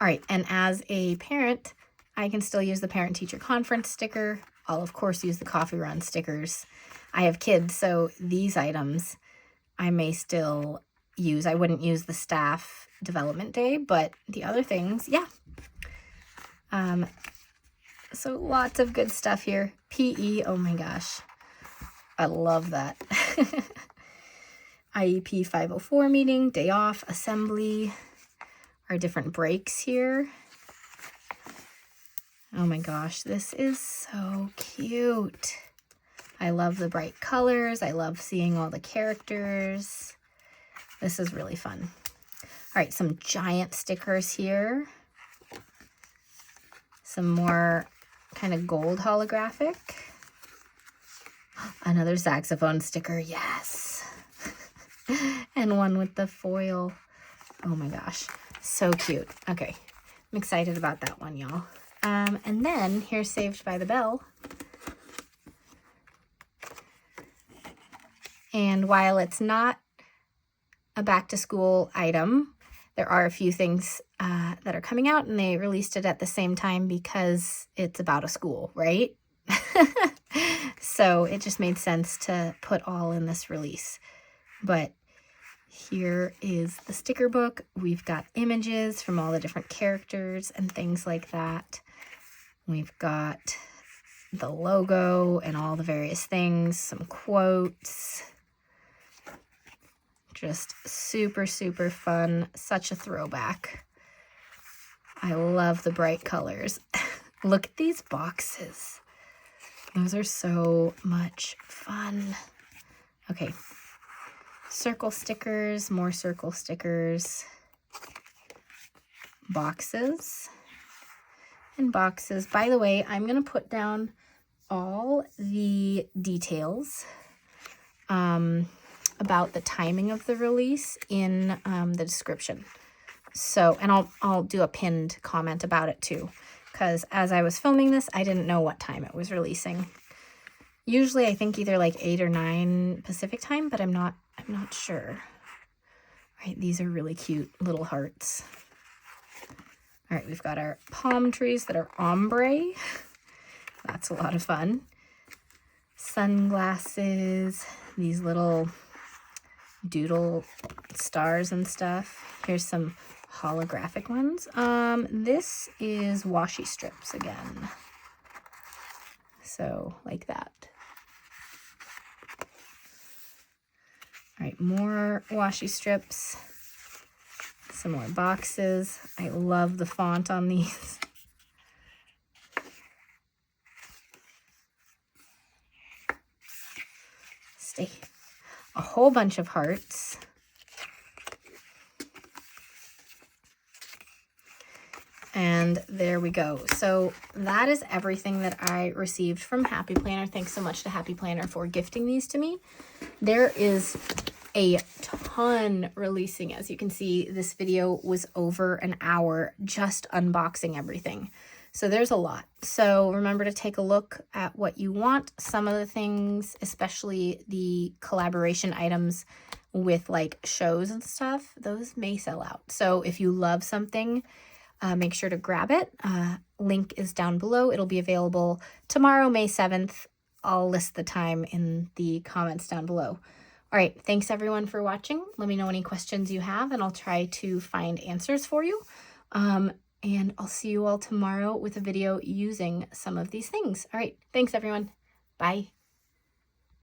All right, and as a parent, I can still use the parent-teacher conference sticker. I'll of course use the coffee run stickers. I have kids, so these items I may still use. I wouldn't use the staff development day, but the other things, yeah. So lots of good stuff here. PE, oh my gosh, I love that. IEP 504 meeting, day off, assembly, our different breaks here. Oh my gosh, this is so cute. I love the bright colors. I love seeing all the characters. This is really fun. All right, some giant stickers here. Some more kind of gold holographic. Another saxophone sticker, yes. And one with the foil. Oh my gosh, so cute. Okay, I'm excited about that one, y'all. And then here's Saved by the Bell. And while it's not a back to school item, there are a few things that are coming out, and they released it at the same time because it's about a school, right? So it just made sense to put all in this release. But here is the sticker book. We've got images from all the different characters and things like that. We've got the logo and all the various things, some quotes. Just super, super fun. Such a throwback. I love the bright colors. Look at these boxes. Those are so much fun. Okay. Circle stickers, more circle stickers. Boxes. And boxes. By the way, I'm going to put down all the details about the timing of the release in the description. So, and I'll do a pinned comment about it too, because as I was filming this, I didn't know what time it was releasing. Usually I think either like 8 or 9 Pacific time, but I'm not sure. All right, these are really cute little hearts. All right, we've got our palm trees that are ombre. That's a lot of fun. Sunglasses, these little doodle stars and stuff. Here's some holographic ones. This is washi strips again. So like that. All right, more washi strips. Some more boxes. I love the font on these. Stay. A whole bunch of hearts. And there we go. So that is everything that I received from Happy Planner. Thanks so much to Happy Planner for gifting these to me. There is a ton releasing. As you can see, this video was over an hour just unboxing everything. So there's a lot. So remember to take a look at what you want. Some of the things, especially the collaboration items with like shows and stuff, those may sell out. So if you love something, make sure to grab it. Link is down below. It'll be available tomorrow, May 7th. I'll list the time in the comments down below. All right, thanks everyone for watching. Let me know any questions you have, and I'll try to find answers for you. And I'll see you all tomorrow with a video using some of these things. All right, thanks everyone. Bye.